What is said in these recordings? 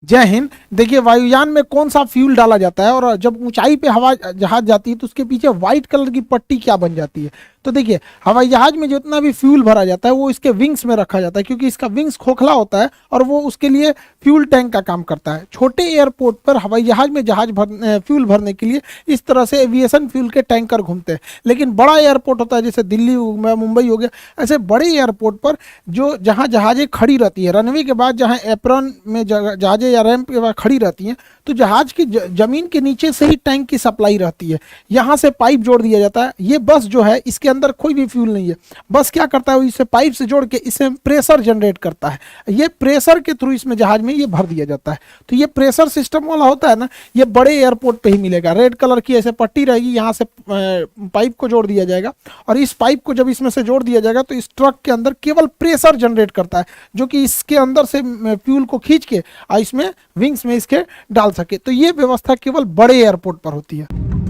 जय हिंद। देखिए, वायुयान में कौन सा फ्यूल डाला जाता है और जब ऊंचाई पे हवा जहाज जाती है तो उसके पीछे व्हाइट कलर की पट्टी क्या बन जाती है? तो देखिए, हवाई जहाज में जितना भी फ्यूल भरा जाता है वो इसके विंग्स में रखा जाता है, क्योंकि इसका विंग्स खोखला होता है और वो उसके लिए फ्यूल टैंक का काम करता है। छोटे एयरपोर्ट पर हवाई जहाज में फ्यूल भरने के लिए इस तरह से एविएशन फ्यूल के टैंकर घूमते हैं। लेकिन बड़ा एयरपोर्ट होता है, जैसे दिल्ली हो गया, मुंबई हो गया, ऐसे बड़े एयरपोर्ट पर जो जहाँ जहाजें खड़ी रहती है, रनवे के बाद जहाँ एप्रॉन में जहाजें या रैंप के बाद खड़ी रहती हैं, तो जहाज की जमीन के नीचे से ही टैंक की सप्लाई रहती है। यहाँ से पाइप जोड़ दिया जाता है। ये बस जो है, इसके अंदर कोई भी फ्यूल नहीं है। बस क्या करता है, इसे पाइप से जोड़ के इससे प्रेशर जनरेट करता है। ये प्रेशर के थ्रू इसमें जहाज में ये भर दिया जाता है। तो ये प्रेशर सिस्टम वाला होता है ना, ये बड़े एयरपोर्ट पे ही मिलेगा। रेड कलर की ऐसे पट्टी रहेगी, यहाँ से पाइप को जोड़ दिया जाएगा और इस पाइप को जब इसमें से जोड़ दिया जाएगा तो इस ट्रक के अंदर केवल प्रेशर जनरेट करता है, जो कि इसके अंदर से फ्यूल को खींच के इसमें विंग्स में इसके डाल सके। तो ये व्यवस्था केवल बड़े एयरपोर्ट पर होती है।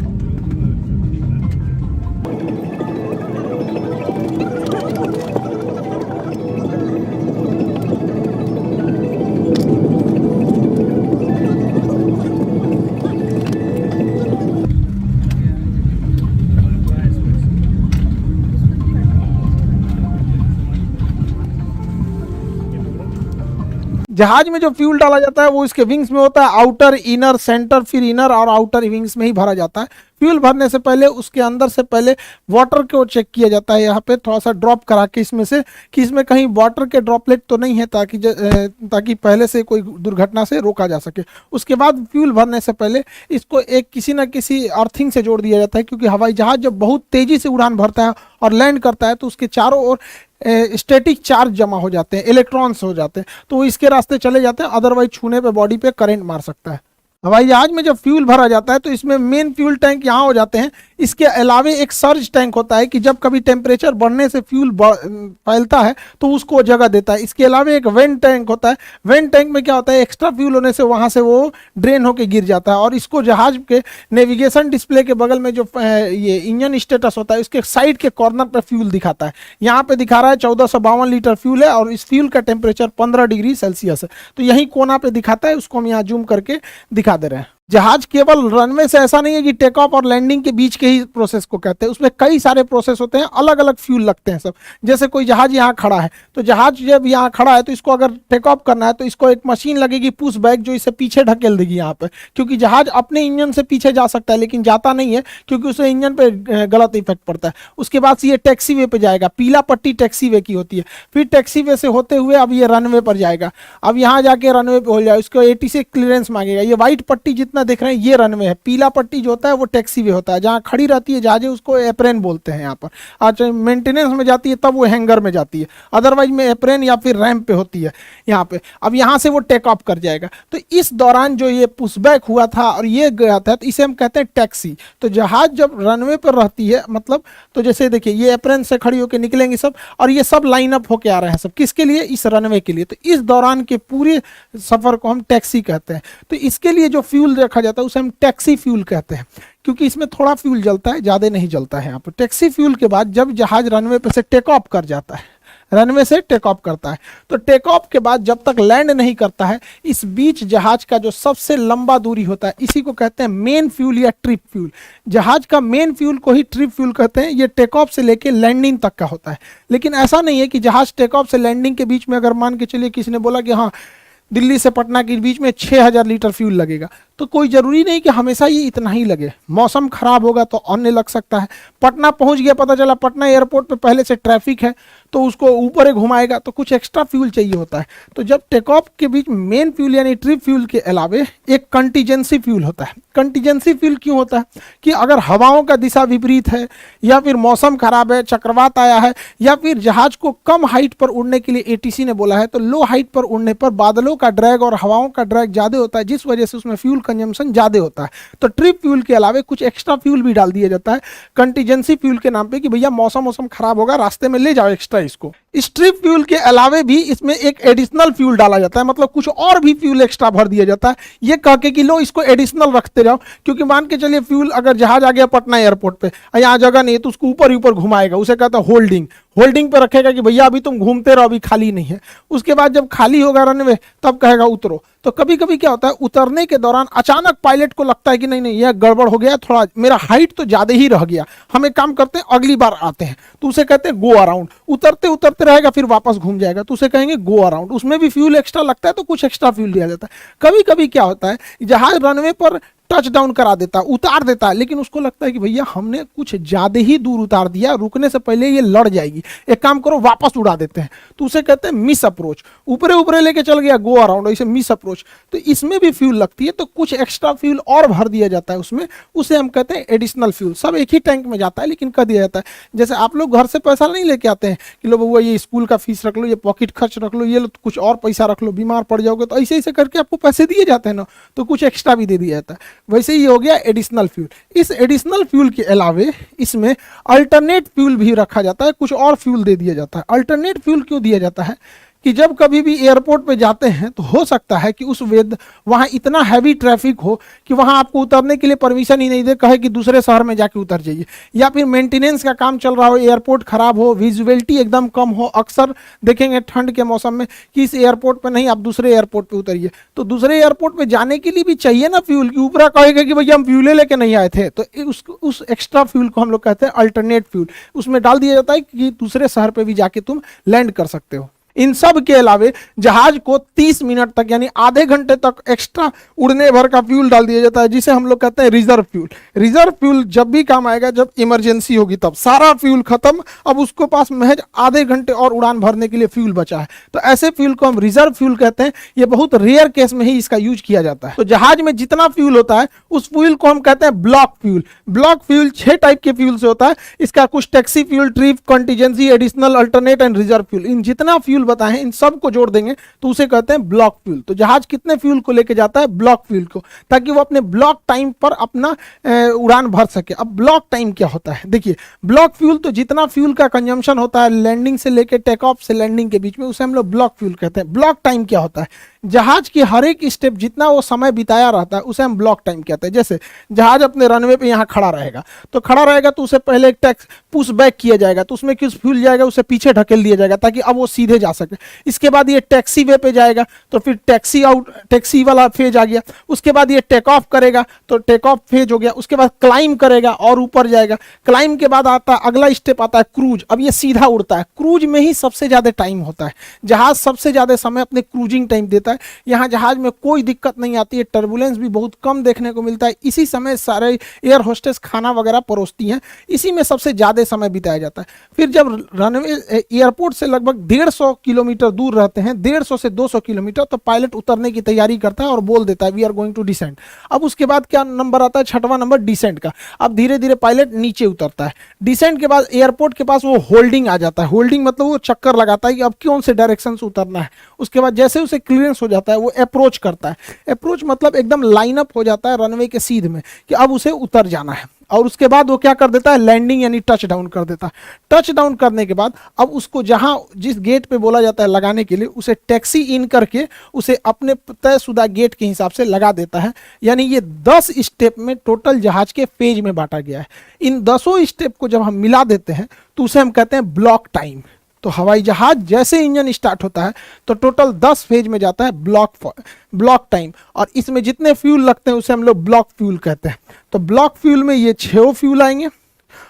जहाज में जो फ्यूल डाला जाता है वो इसके विंग्स में होता है, आउटर, इनर, सेंटर, फिर इनर और आउटर विंग्स में ही भरा जाता है। फ्यूल भरने से पहले उसके अंदर से पहले वाटर को चेक किया जाता है, यहाँ पे थोड़ा सा ड्रॉप करा के इसमें से कि इसमें कहीं वाटर के ड्रॉपलेट तो नहीं है, ताकि पहले से कोई दुर्घटना से रोका जा सके। उसके बाद फ्यूल भरने से पहले इसको एक किसी न किसी अर्थिंग से जोड़ दिया जाता है, क्योंकि हवाई जहाज जब बहुत तेजी से उड़ान भरता है और लैंड करता है तो उसके चारों ओर स्टैटिक चार्ज जमा हो जाते हैं, इलेक्ट्रॉन्स हो जाते हैं, तो वो इसके रास्ते चले जाते हैं। अदरवाइज छूने पे बॉडी पे करंट मार सकता है। हवाई जहाज में जब फ्यूल भरा जाता है तो इसमें मेन फ्यूल टैंक यहाँ हो जाते हैं। इसके अलावे एक सर्ज टैंक होता है कि जब कभी टेम्परेचर बढ़ने से फ्यूल फैलता है तो उसको जगह देता है। इसके अलावे एक वेंट टैंक होता है। वेंट टैंक में क्या होता है, एक्स्ट्रा फ्यूल होने से वहाँ से वो ड्रेन होकर गिर जाता है और इसको जहाज के नेविगेशन डिस्प्ले के बगल में जो ये इंजन स्टेटस होता है उसके साइड के कॉर्नर पर फ्यूल दिखाता है। यहाँ पे दिखा रहा है 1452 लीटर फ्यूल है और इस फ्यूल का टेम्परेचर 15 डिग्री सेल्सियस है। तो यही कोना पे दिखाता है, उसको हम यहाँ जूम करके दिखा दे रहे हैं। जहाज केवल रनवे से ऐसा नहीं है कि टेक ऑफ और लैंडिंग के बीच के ही प्रोसेस को कहते हैं, उसमें कई सारे प्रोसेस होते हैं, अलग अलग फ्यूल लगते हैं सब। जैसे कोई जहाज यहाँ खड़ा है, तो जहाज जब यहाँ खड़ा है तो इसको अगर टेक ऑफ करना है तो इसको एक मशीन लगेगी पुश बैक, जो इसे पीछे ढकेल देगी यहाँ पे, क्योंकि जहाज अपने इंजन से पीछे जा सकता है लेकिन जाता नहीं है, क्योंकि उसे इंजन पे गलत इफेक्ट पड़ता है। उसके बाद ये टैक्सी वे पे जाएगा, पीला पट्टी टैक्सी वे की होती है। फिर टैक्सी वे से होते हुए अब ये रनवे पर जाएगा। अब यहाँ जाके रनवे पे हो जाए, उसको ATC क्लियरेंस मांगेगा। ये व्हाइट पट्टी जितना देख रहे हैं ये रनवे है, पीला पट्टी जो होता है वो टैक्सी वे होता है, जहाँ खड़ी रहती है जहाजें उसको एप्रेन बोलते हैं। यहाँ पर आज मेंटेनेंस में जाती है तब वो हैंगर में जाती है, अदरवाइज में एप्रेन या फिर रैंप पे होती है यहाँ पे। अब यहाँ से वो टेक ऑफ कर जाएगा। तो इस दौरान जो ये पुशबैक हुआ था और ये गया था, तो इसे हम कहते हैं टैक्सी। तो जहाज जब रनवे पर रहती है, मतलब तो जैसे देखिए ये एप्रेन से खड़ी होकर निकलेंगे सब, और ये सब लाइन अप होके आ रहे हैं सब, किसके लिए, इस रनवे के लिए। तो इस दौरान के पूरे सफर को हम टैक्सी कहते हैं। तो इसके लिए जो फ्यूल रखा जाता है उसे हम टैक्सी फ्यूल कहते हैं, क्योंकि इसमें थोड़ा फ्यूल जलता है, ज्यादा नहीं जलता है यहाँ पर। टैक्सी फ्यूल के बाद जब जहाज रनवे पे से टेक ऑफ कर जाता है, रनवे से टेक ऑफ करता है, तो टेक ऑफ के बाद जब तक लैंड नहीं करता है, इस बीच जहाज का जो सबसे लंबा दूरी होता है इसी को कहते हैं मेन फ्यूल या ट्रिप फ्यूल। जहाज का मेन फ्यूल को ही ट्रिप फ्यूल कहते हैं। ये टेक ऑफ से लेके लैंडिंग तक का होता है। लेकिन ऐसा नहीं है कि जहाज टेक ऑफ से लैंडिंग के बीच में अगर मान के चलिए किसी ने बोला कि हाँ दिल्ली से पटना के बीच में 6000 लीटर फ्यूल लगेगा, तो कोई जरूरी नहीं कि हमेशा ये इतना ही लगे। मौसम खराब होगा तो अन्य लग सकता है। पटना पहुंच गया, पता चला पटना एयरपोर्ट पे पहले से ट्रैफिक है, तो उसको ऊपर ही घुमाएगा, तो कुछ एक्स्ट्रा फ्यूल चाहिए होता है। तो जब टेक ऑफ के बीच मेन फ्यूल यानी ट्रिप फ्यूल के अलावे एक कंटीजेंसी फ्यूल होता है। कंटीजेंसी फ्यूल क्यों होता है कि अगर हवाओं का दिशा विपरीत है, या फिर मौसम खराब है, चक्रवात आया है, या फिर जहाज को कम हाइट पर उड़ने के लिए ATC ने बोला है, तो लो हाइट पर उड़ने पर बादलों का ड्रैग और हवाओं का ड्रैग ज्यादा होता है, जिस वजह से उसमें फ्यूल कंजम्पशन ज्यादा होता है। तो ट्रिप फ्यूल के अलावे कुछ एक्स्ट्रा फ्यूल भी डाल दिया जाता है कंटीजेंसी फ्यूल के नाम पे, कि भैया मौसम खराब होगा, रास्ते में ले जाओ एक्स्ट्रा इसको। स्ट्रिप फ्यूल के अलावे भी इसमें एक एडिशनल फ्यूल डाला जाता है, मतलब कुछ और भी फ्यूल एक्स्ट्रा भर दिया जाता है, ये कह के कि लो इसको एडिशनल रखते जाओ, क्योंकि मान के चलिए फ्यूल अगर जहाज आ गया पटना एयरपोर्ट पे, यहाँ जगह नहीं है तो उसको ऊपर ही ऊपर घुमाएगा, उसे कहता है होल्डिंग, होल्डिंग पे रखेगा कि भैया अभी तुम घूमते रहो, अभी खाली नहीं है। उसके बाद जब खाली होगा रनवे तब कहेगा उतरो। तो कभी कभी क्या होता है, उतरने के दौरान अचानक पायलट को लगता है कि नहीं नहीं यह गड़बड़ हो गया, थोड़ा मेरा हाइट तो ज्यादा ही रह गया, हम एक काम करते हैं अगली बार आते हैं, तो उसे कहते हैं गो अराउंड। उतरते उतरते रहेगा फिर वापस घूम जाएगा, तो उसे कहेंगे गो अराउंड। उसमें भी फ्यूल एक्स्ट्रा लगता है तो कुछ एक्स्ट्रा फ्यूल दिया जाता है। कभी कभी क्या होता है, जहाज रनवे पर टच डाउन करा देता है, उतार देता है, लेकिन उसको लगता है कि भैया हमने कुछ ज्यादा ही दूर उतार दिया, रुकने से पहले ये लड़ जाएगी, एक काम करो वापस उड़ा देते हैं, तो उसे कहते हैं मिस अप्रोच। ऊपरे ऊपरे लेके चल गया गो अराउंड, ऐसे मिस अप्रोच। तो इसमें भी फ्यूल लगती है, तो कुछ एक्स्ट्रा फ्यूल और भर दिया जाता है उसमें, उसे हम कहते हैं एडिशनल फ्यूल। सब एक ही टैंक में जाता है लेकिन कर दिया जाता है। जैसे आप लोग घर से पैसा नहीं लेके आते हैं कि लो बउआ ये स्कूल का फीस रख लो, ये पॉकेट खर्च रख लो, ये लो कुछ और पैसा रख लो, बीमार पड़ जाओगे, तो ऐसे ऐसे करके आपको पैसे दिए जाते हैं ना, तो कुछ एक्स्ट्रा भी दे दिया जाता है। वैसे ही हो गया एडिशनल फ्यूल। इस एडिशनल फ्यूल के अलावे इसमें अल्टरनेट फ्यूल भी रखा जाता है, कुछ और फ्यूल दे दिया जाता है। अल्टरनेट फ्यूल क्यों दिया जाता है कि जब कभी भी एयरपोर्ट पे जाते हैं तो हो सकता है कि उस वेद वहाँ इतना हैवी ट्रैफिक हो कि वहाँ आपको उतरने के लिए परमिशन ही नहीं दे, कहे कि दूसरे शहर में जाके उतर जाइए, या फिर मेंटेनेंस का काम चल रहा हो, एयरपोर्ट खराब हो, विजुअलिटी एकदम कम हो। अक्सर देखेंगे ठंड के मौसम में कि इस एयरपोर्ट पे नहीं, आप दूसरे एयरपोर्ट पे उतरिए, तो दूसरे एयरपोर्ट पे जाने के लिए भी चाहिए ना फ्यूल, की ऊपर कहेगा कि भैया हम फ्यूले लेके नहीं आए थे, तो उस एक्स्ट्रा फ्यूल को हम लोग कहते हैं अल्टरनेट फ्यूल। उसमें डाल दिया जाता है कि दूसरे शहर पे भी जाके तुम लैंड कर सकते हो। इन सब के अलावे जहाज को 30 मिनट तक यानी आधे घंटे तक एक्स्ट्रा उड़ने भर का फ्यूल डाल दिया जाता है, जिसे हम लोग कहते हैं रिजर्व फ्यूल। रिजर्व फ्यूल जब भी काम आएगा, जब इमरजेंसी होगी तब, सारा फ्यूल खत्म, अब उसको पास महज आधे घंटे और उड़ान भरने के लिए फ्यूल बचा है, तो ऐसे फ्यूल को हम रिजर्व फ्यूल कहते हैं। ये बहुत रेयर केस में ही इसका यूज किया जाता है। तो जहाज में जितना फ्यूल होता है उस फ्यूल को हम कहते हैं block fuel. Block fuel 6 type के फ्यूल से होता है। इसका कुछ taxi fuel, trip, contingency, additional, alternate and reserve fuel, इन जितना फ्यूल बताए हैं इन सब को जोड़ देंगे तो उसे कहते हैं ब्लॉक फ्यूल। तो जहाज कितने फ्यूल को लेके जाता है? ब्लॉक फ्यूल को, ताकि वो अपने ब्लॉक टाइम पर अपना उड़ान भर सके। अब ब्लॉक टाइम क्या होता है? देखिए, ब्लॉक फ्यूल तो जितना फ्यूल का कंजम्पशन होता है लैंडिंग से लेके टेक ऑफ से लैंडिंग के बीच में, उसे हम लोग ब्लॉक फ्यूल कहते हैं। ब्लॉक टाइम क्या होता है? जहाज की हर एक स्टेप जितना वो समय बिताया रहता है उसे हम ब्लॉक टाइम कहते हैं। जैसे जहाज अपने रनवे पे यहाँ खड़ा रहेगा, तो खड़ा रहेगा तो उसे पहले एक टैक्स पुश बैक किया जाएगा, तो उसमें किस फ्यूल जाएगा उसे पीछे ढकेल दिया जाएगा ताकि अब वो सीधे जा सके। इसके बाद ये टैक्सी वे पे जाएगा तो फिर टैक्सी वाला फेज आ गया। उसके बाद ये टेक ऑफ करेगा तो टेक ऑफ फेज हो गया। उसके बाद क्लाइम करेगा और ऊपर जाएगा। क्लाइम के बाद आता अगला स्टेप आता है क्रूज। अब ये सीधा उड़ता है। क्रूज में ही सबसे ज्यादा टाइम होता है। जहाज सबसे ज्यादा समय अपने क्रूजिंग टाइम देता है। यहाँ जहाज में कोई दिक्कत नहीं आती है, टर्बुलेंस भी बहुत कम देखने को मिलता है। इसी समय सारे एयर होस्टेस खाना वगैरह परोसती हैं, इसी में सबसे ज्यादा समय बिताया जाता है। फिर जब रनवे एयरपोर्ट से लगभग 150 किलोमीटर दूर रहते हैं, 150 से 200 किलोमीटर, तो पायलट उतरने की तैयारी करता है और बोल देता है we are going to descend. अब उसके बाद क्या नंबर आता है? 6वां नंबर डिसेंट का। अब धीरे धीरे पायलट नीचे उतरता है। डिसेंट के बाद एयरपोर्ट के पास वो होल्डिंग आ जाता है। होल्डिंग मतलब वो चक्कर लगाता है कि अब कौन से डायरेक्शन से उतरना है। उसके बाद जैसे उसे क्लियरेंस हो जाता है वो अप्रोच करता है। अप्रोच मतलब एकदम लाइन अप हो जाता है रनवे के सीध में कि अब उसे उतर जाना है। और उसके बाद वो क्या कर देता है? लैंडिंग यानी टच डाउन कर देता है। टच डाउन करने के बाद अब उसको जहां जिस गेट पे बोला जाता है लगाने के लिए, उसे टैक्सी इन करके उसे अपने तयशुदा गेट के हिसाब से लगा देता है। यानी ये 10 स्टेप में टोटल जहाज के फेज में बांटा गया है। इन 10 स्टेप को जब हम मिला देते हैं तो उसे हम कहते हैं ब्लॉक टाइम। तो हवाई जहाज जैसे इंजन स्टार्ट होता है तो टोटल 10 फेज में जाता है ब्लॉक टाइम, और इसमें जितने फ्यूल लगते हैं उसे हम लोग ब्लॉक फ्यूल कहते हैं। तो ब्लॉक फ्यूल में ये 6 फ्यूल आएंगे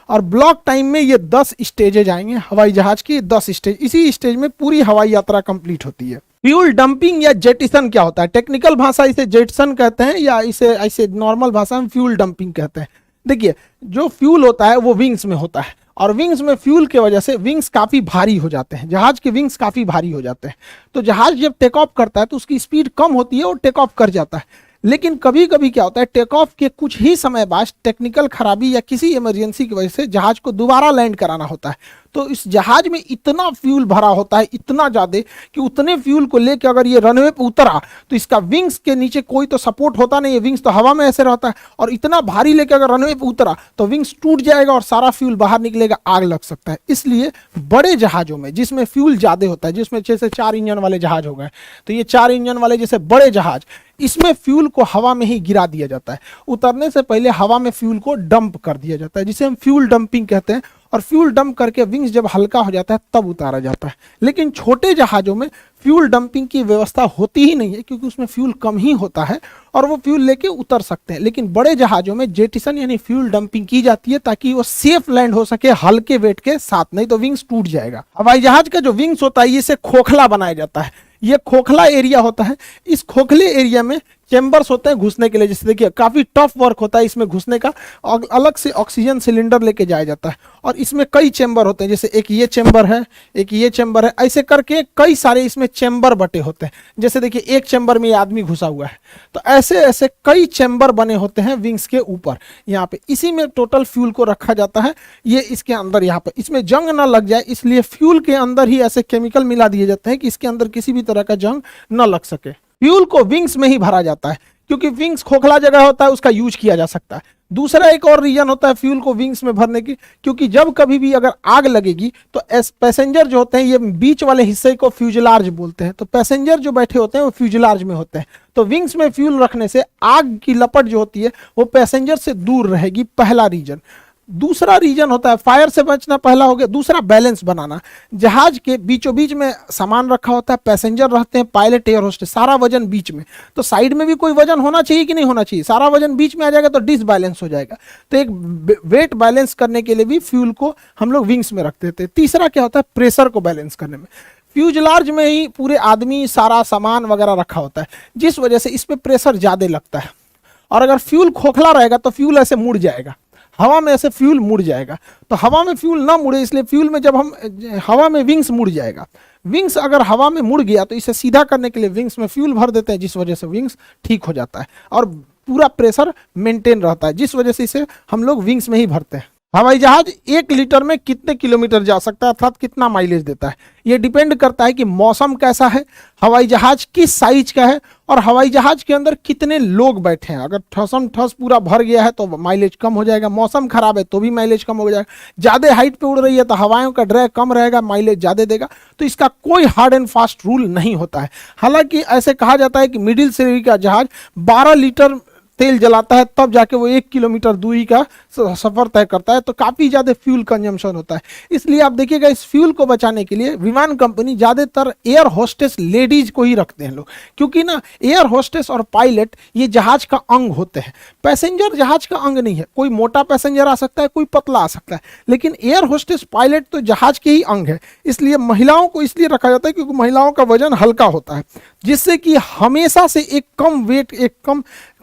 और ब्लॉक टाइम में ये 10 स्टेजेज आएंगे। हवाई जहाज की 10 स्टेज, इसी स्टेज में पूरी हवाई यात्रा कंप्लीट होती है। फ्यूल डंपिंग या जेटिसन क्या होता है? टेक्निकल भाषा इसे जेटिसन कहते हैं या इसे ऐसे नॉर्मल भाषा में फ्यूल डंपिंग कहते हैं। देखिए, जो फ्यूल होता है वो विंग्स में होता है, और विंग्स में फ्यूल के वजह से विंग्स काफी भारी हो जाते हैं। जहाज के विंग्स काफी भारी हो जाते हैं, तो जहाज जब टेक ऑफ करता है तो उसकी स्पीड कम होती है और टेक ऑफ कर जाता है। लेकिन कभी कभी क्या होता है, टेक ऑफ के कुछ ही समय बाद टेक्निकल खराबी या किसी इमरजेंसी की वजह से जहाज को दोबारा लैंड कराना होता है। तो इस जहाज में इतना फ्यूल भरा होता है, इतना ज्यादा कि उतने फ्यूल को लेकर अगर ये रनवे पे उतरा तो इसका विंग्स के नीचे कोई तो सपोर्ट होता नहीं है, विंग्स तो हवा में ऐसे रहता है, और इतना भारी लेकर अगर रनवे पे उतरा तो विंग्स टूट जाएगा और सारा फ्यूल बाहर निकलेगा, आग लग सकता है। इसलिए बड़े जहाजों में जिसमें फ्यूल ज्यादा होता है, जिसमें जैसे 4 इंजन वाले जहाज हो गए, तो ये 4 इंजन वाले जैसे बड़े जहाज, इसमें फ्यूल को हवा में ही गिरा दिया जाता है। उतरने से पहले हवा में फ्यूल को डंप कर दिया जाता है, जिसे हम फ्यूल डंपिंग कहते हैं, और फ्यूल डंप करके विंग्स जब हल्का हो जाता है तब उतारा जाता है। लेकिन छोटे जहाजों में फ्यूल डंपिंग की व्यवस्था होती ही नहीं है, क्योंकि उसमें फ्यूल कम ही होता है और वो फ्यूल लेके उतर सकते हैं। लेकिन बड़े जहाजों में जेटिसन यानी फ्यूल डंपिंग की जाती है ताकि वो सेफ लैंड हो सके हल्के वेट के साथ, नहीं तो विंग्स टूट जाएगा। हवाई जहाज का जो विंग्स होता है इसे खोखला बनाया जाता है, ये खोखला एरिया होता है। इस खोखले एरिया में चेंबर्स होते हैं घुसने के लिए, जैसे देखिए काफी टफ वर्क होता है इसमें घुसने का, और अलग से ऑक्सीजन सिलेंडर लेके जाया जाता है, और इसमें कई चेंबर होते हैं, जैसे एक ये चेंबर है, एक ये चेंबर है, ऐसे करके कई सारे इसमें चेंबर बटे होते हैं। जैसे देखिए एक चेंबर में ये आदमी घुसा हुआ है, तो ऐसे ऐसे कई चेंबर बने होते हैं विंग्स के ऊपर यहाँ पे, इसी में टोटल फ्यूल को रखा जाता है। ये इसके अंदर यहाँ पे, इसमें जंग ना लग जाए इसलिए फ्यूल के अंदर ही ऐसे केमिकल मिला दिए जाते हैं कि इसके अंदर किसी भी तरह का जंग न लग सके। फ्यूल को विंग्स में ही भरा जाता है, क्योंकि विंग्स खोखला जगह होता है, उसका यूज किया जा सकता है। दूसरा एक और रीजन होता है फ्यूल को विंग्स में भरने की, क्योंकि जब कभी भी अगर आग लगेगी तो पैसेंजर जो होते हैं, ये बीच वाले हिस्से को फ्यूजलार्ज बोलते हैं, तो पैसेंजर जो बैठे होते हैं वो फ्यूजलार्ज में होते हैं। तो विंग्स में फ्यूल रखने से आग की लपट जो होती है वो पैसेंजर से दूर रहेगी, पहला रीजन। दूसरा रीजन होता है फायर से बचना, पहला हो गया। दूसरा बैलेंस बनाना, जहाज के बीचों बीच में सामान रखा होता है, पैसेंजर रहते हैं, पायलट, एयर होस्टेस, सारा वजन बीच में, तो साइड में भी कोई वजन होना चाहिए कि नहीं होना चाहिए, सारा वजन बीच में आ जाएगा तो डिसबैलेंस हो जाएगा। तो एक वेट बैलेंस करने के लिए भी फ्यूल को हम लोग विंग्स में रखते थे। तीसरा क्या होता है, प्रेशर को बैलेंस करने में, फ्यूजलार्ज में ही पूरे आदमी सारा सामान वगैरह रखा होता है, जिस वजह से इस पर प्रेशर ज्यादा लगता है, और अगर फ्यूल खोखला रहेगा तो फ्यूल ऐसे मुड़ जाएगा, हवा में ऐसे फ्यूल मुड़ जाएगा। तो हवा में फ्यूल ना मुड़े इसलिए फ्यूल में जब हम हवा में विंग्स मुड़ जाएगा, विंग्स अगर हवा में मुड़ गया तो इसे सीधा करने के लिए विंग्स में फ्यूल भर देते हैं, जिस वजह से विंग्स ठीक हो जाता है और पूरा प्रेशर मेंटेन रहता है, जिस वजह से इसे हम लोग विंग्स में ही भरते हैं। हवाई जहाज 1 लीटर में कितने किलोमीटर जा सकता है, अर्थात कितना माइलेज देता है, ये डिपेंड करता है कि मौसम कैसा है, हवाई जहाज किस साइज का है, और हवाई जहाज के अंदर कितने लोग बैठे हैं। अगर ठसम ठस पूरा भर गया है तो माइलेज कम हो जाएगा, मौसम खराब है तो भी माइलेज कम हो जाएगा, ज्यादा हाइट पे उड़ रही है तो हवाओं का ड्रैग कम रहेगा, माइलेज ज्यादा देगा। तो इसका कोई हार्ड एंड फास्ट रूल नहीं होता है। हालांकि ऐसे कहा जाता है कि मिडिल श्रेणी का जहाज 12 लीटर तेल जलाता है तब जाके वो 1 किलोमीटर दूरी का सफर तय करता है, तो काफी ज्यादा फ्यूल कंजम्पशन होता है। इसलिए आप देखिएगा इस फ्यूल को बचाने के लिए विमान कंपनी ज्यादातर एयर होस्टेस लेडीज को ही रखते हैं लोग, क्योंकि ना एयर होस्टेस और पायलट ये जहाज का अंग होते हैं, पैसेंजर जहाज का अंग नहीं है। कोई मोटा पैसेंजर आ सकता है, कोई पतला आ सकता है, लेकिन एयर होस्टेस पायलट तो जहाज के ही अंग है। इसलिए महिलाओं को इसलिए रखा जाता है क्योंकि महिलाओं का वजन हल्का होता है, जिससे कि हमेशा से एक कम वेट, एक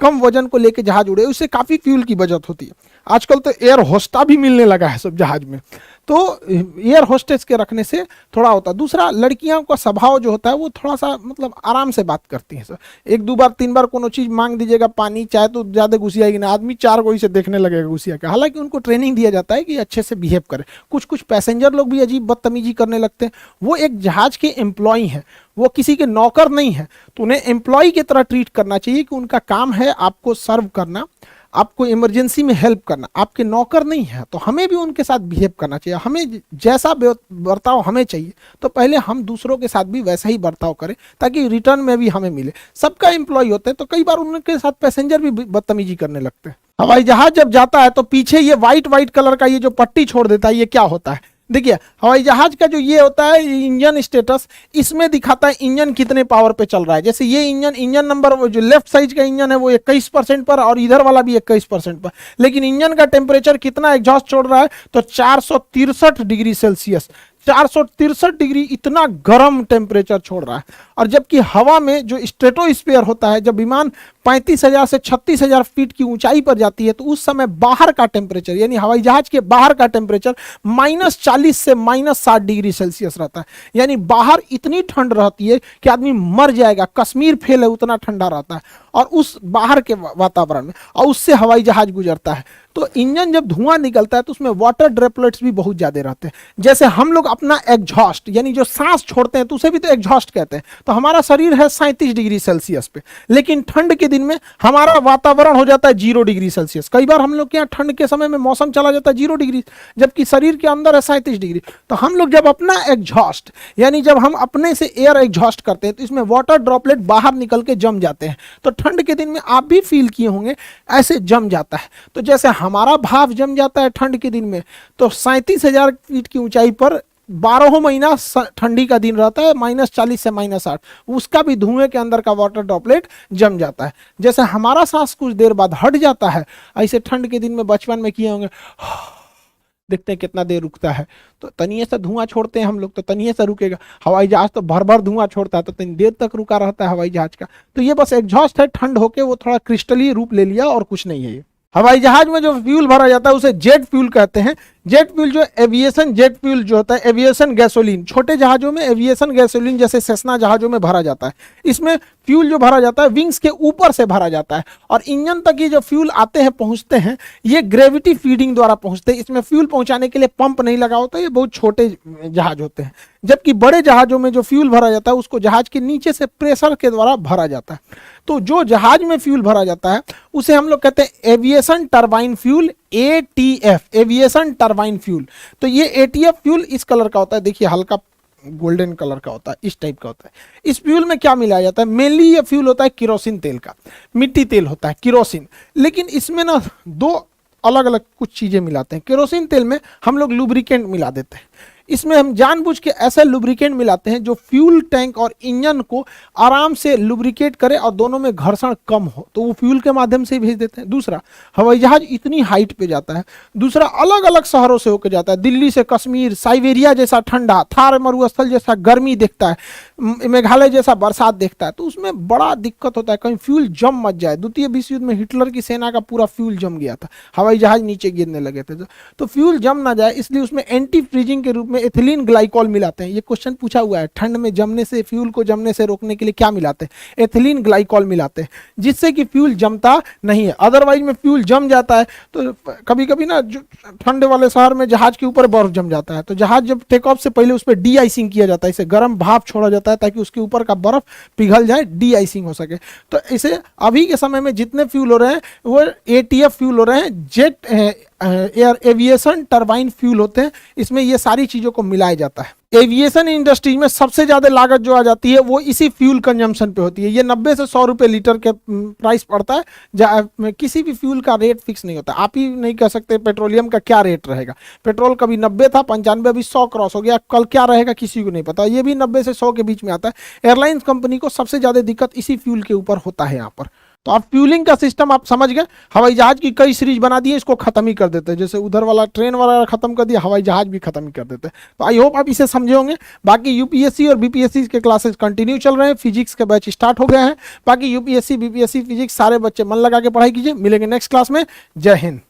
कम वजन को लेकर जहाज उड़े, उससे काफी फ्यूल की बचत होती है। आजकल तो एयर होस्टा भी मिलने लगा है सब जहाज में, तो एयर होस्टेस के रखने से थोड़ा होता है। दूसरा, लड़कियों का स्वभाव जो होता है वो थोड़ा सा मतलब आराम से बात करती हैं सर, 1 2 बार 3 बार कोनो चीज मांग दीजिएगा, पानी चाहे तो ज्यादा घुसियाएगी ना, आदमी 4 कोई से देखने लगेगा घुसिया के। हालांकि उनको ट्रेनिंग दिया जाता है कि अच्छे से बिहेव करें। कुछ पैसेंजर लोग भी अजीब बदतमीजी करने लगते हैं, वो एक जहाज के एम्प्लॉय हैं, वो किसी के नौकर नहीं है, तो उन्हें एम्प्लॉय की तरह ट्रीट करना चाहिए कि उनका काम है आपको सर्व करना, आपको इमरजेंसी में हेल्प करना, आपके नौकर नहीं है। तो हमें भी उनके साथ बिहेव करना चाहिए, हमें जैसा बर्ताव हमें चाहिए तो पहले हम दूसरों के साथ भी वैसा ही बर्ताव करें ताकि रिटर्न में भी हमें मिले। सबका एम्प्लॉय होते हैं तो कई बार उनके साथ पैसेंजर भी बदतमीजी करने लगते हैं। हवाई जहाज जब जाता है तो पीछे ये व्हाइट कलर का ये जो पट्टी छोड़ देता है, ये क्या होता है? देखिए हवाई जहाज का जो ये होता है इंजन स्टेटस, इसमें दिखाता है इंजन कितने पावर पे चल रहा है। जैसे ये इंजन नंबर, वो जो लेफ्ट साइड का इंजन है वो 21% पर और इधर वाला भी 21% पर, लेकिन इंजन का टेम्परेचर कितना एग्जॉस्ट छोड़ रहा है तो 463 डिग्री सेल्सियस, 463 डिग्री, इतना गर्म टेम्परेचर छोड़ रहा है। और जबकि हवा में जो स्ट्रेटोस्फीयर होता है, जब विमान 35,000 से 36,000 फीट की ऊंचाई पर जाती है तो उस समय बाहर का टेम्परेचर यानी हवाई जहाज के बाहर का टेम्परेचर -40 से -60 डिग्री सेल्सियस रहता है। यानी बाहर इतनी ठंड रहती है कि आदमी मर जाएगा, कश्मीर फेल है उतना ठंडा रहता है और उस बाहर के वातावरण में, और उससे हवाई जहाज गुजरता है। तो इंजन जब धुआं निकलता है तो उसमें वाटर ड्रॉपलेट्स भी बहुत ज्यादा रहते हैं। जैसे हम लोग अपना एग्जॉस्ट यानी जो सांस छोड़ते हैं तो उसे भी तो एग्जॉस्ट कहते हैं। तो हमारा शरीर है 37 डिग्री सेल्सियस पे, लेकिन ठंड के दिन में हमारा वातावरण हो जाता है 0 डिग्री सेल्सियस। कई बार हम लोग के यहाँ ठंड के समय में मौसम चला जाता है 0 डिग्री, जबकि शरीर के अंदर है 37 डिग्री। तो हम लोग जब अपना एग्जॉस्ट यानी जब हम अपने से एयर एग्जॉस्ट करते हैं तो इसमें वाटर ड्रॉपलेट बाहर निकल के जम जाते हैं। तो ठंड के दिन में आप भी फील किए होंगे ऐसे जम जाता है। तो जैसे हमारा भाप जम जाता है ठंड के दिन में, तो 37,000 फीट की ऊंचाई पर 12 महीना ठंडी का दिन रहता है, -40 से -60, उसका भी धुएं के अंदर का वाटर ड्रॉपलेट जम जाता है। जैसे हमारा सांस कुछ देर बाद हट जाता है, ऐसे ठंड के दिन में बचपन में किए होंगे, देखते हैं कितना देर रुकता है, तो तनिए से धुआं छोड़ते हैं हम लोग तो तनिए से रुकेगा। हवाई जहाज तो भर भर धुआं छोड़ता है तो तनी देर तक रुका रहता है हवाई जहाज का। तो ये बस एग्जॉस्ट है, ठंड होके वो थोड़ा क्रिस्टली रूप ले लिया और कुछ नहीं है ये। हवाई जहाज में जो फ्यूल भरा जाता है उसे जेट फ्यूल कहते हैं। जेट फ्यूल जो एविएशन जेट फ्यूल जो होता है, एविएशन गैसोलीन, छोटे जहाजों में एविएशन गैसोलीन जैसे सेस्ना जहाजों में भरा जाता है। इसमें फ्यूल जो भरा जाता है विंग्स के ऊपर से भरा जाता है और इंजन तक ये जो फ्यूल आते हैं पहुंचते हैं ये ग्रेविटी फीडिंग द्वारा पहुंचते हैं। इसमें फ्यूल पहुंचाने के लिए पंप नहीं लगा होता, ये बहुत छोटे जहाज होते हैं। जबकि बड़े जहाजों में जो फ्यूल भरा जाता है उसको जहाज के नीचे से प्रेशर के द्वारा भरा जाता है। तो जो जहाज में फ्यूल भरा जाता है उसे हम लोग कहते हैं aviation turbine fuel, ATF, aviation turbine fuel. तो ये ATF फ्यूल इस कलर का होता है, देखिए हल्का गोल्डन कलर का होता है, इस टाइप का होता है। इस फ्यूल में क्या मिलाया जाता है? मेनली ये फ्यूल होता है किरोसिन तेल का, मिट्टी तेल होता है किरोसिन, लेकिन इसमें ना दो अलग अलग कुछ चीजें मिलाते हैं। केरोसिन तेल में हम लोग लुब्रिकेंट मिला देते हैं, इसमें हम जानबूझ के ऐसा लुब्रिकेंट मिलाते हैं जो फ्यूल टैंक और इंजन को आराम से लुब्रिकेट करे और दोनों में घर्षण कम हो, तो वो फ्यूल के माध्यम से भेज देते हैं। दूसरा, हवाई जहाज इतनी हाइट पे जाता है, दूसरा अलग अलग शहरों से होकर जाता है, दिल्ली से कश्मीर, साइबेरिया जैसा ठंडा, थार मरुस्थल जैसा गर्मी देखता है, मेघालय जैसा बरसात देखता है, तो उसमें बड़ा दिक्कत होता है कहीं फ्यूल जम मत जाए। द्वितीय विश्व युद्ध में हिटलर की सेना का पूरा फ्यूल जम गया था, हवाई जहाज नीचे गिरने लगे थे, तो फ्यूल जम ना जाए इसलिए उसमें एंटी फ्रीजिंग के रूप में एथिलीन ग्लाइकॉल मिलाते हैं। ये क्वेश्चन पूछा हुआ है, ठंड में जमने से, फ्यूल को जमने से रोकने के लिए क्या मिलाते हैं? एथिलीन ग्लाइकॉल मिलाते हैं, जिससे कि फ्यूल जमता नहीं है। अदरवाइज में फ्यूल जम जाता है तो कभी कभी ना ठंड वाले शहर में जहाज के ऊपर बर्फ जम जाता है, तो जहाज जब टेक ऑफ से पहले उस पर डी आइसिंग किया जाता है, इसे गर्म भाप छोड़ा जाता है ताकि उसके ऊपर का बर्फ पिघल जाए, डी आइसिंग हो सके। तो इसे अभी के समय में जितने फ्यूल हो रहे हैं वो ATF फ्यूल हो रहे हैं, jet air aviation turbine fuel होते हैं, इसमें ये सारी चीजों को मिलाया जाता है। एविएशन इंडस्ट्री में सबसे ज्यादा लागत जो आ जाती है वो इसी फ्यूल कंजम्पशन पे होती है। ये 90 से 100 रुपए लीटर के प्राइस पड़ता है। किसी भी फ्यूल का रेट फिक्स नहीं होता, आप ही नहीं कह सकते पेट्रोलियम का क्या रेट रहेगा। पेट्रोल कभी 90 था, 95, अभी 100 क्रॉस हो गया, कल क्या रहेगा किसी को नहीं पता। ये भी 90 से 100 के बीच में आता है। एयरलाइंस कंपनी को सबसे ज्यादा दिक्कत इसी फ्यूल के ऊपर होता है यहाँ पर। तो आप फ्यूलिंग का सिस्टम आप समझ गए। हवाई जहाज की कई सीरीज बना दी है, इसको खत्म ही कर देते हैं, जैसे उधर वाला ट्रेन वाला खत्म कर दिया, हवाई जहाज भी खत्म ही कर देते हैं। तो आई होप आप इसे समझे होंगे। बाकी UPSC और BPSC के क्लासेस कंटिन्यू चल रहे हैं, फिजिक्स के बैच स्टार्ट हो गए हैं। बाकी UPSC BPSC फिजिक्स सारे बच्चे मन लगा के पढ़ाई कीजिए। मिलेंगे नेक्स्ट क्लास में। जय हिंद।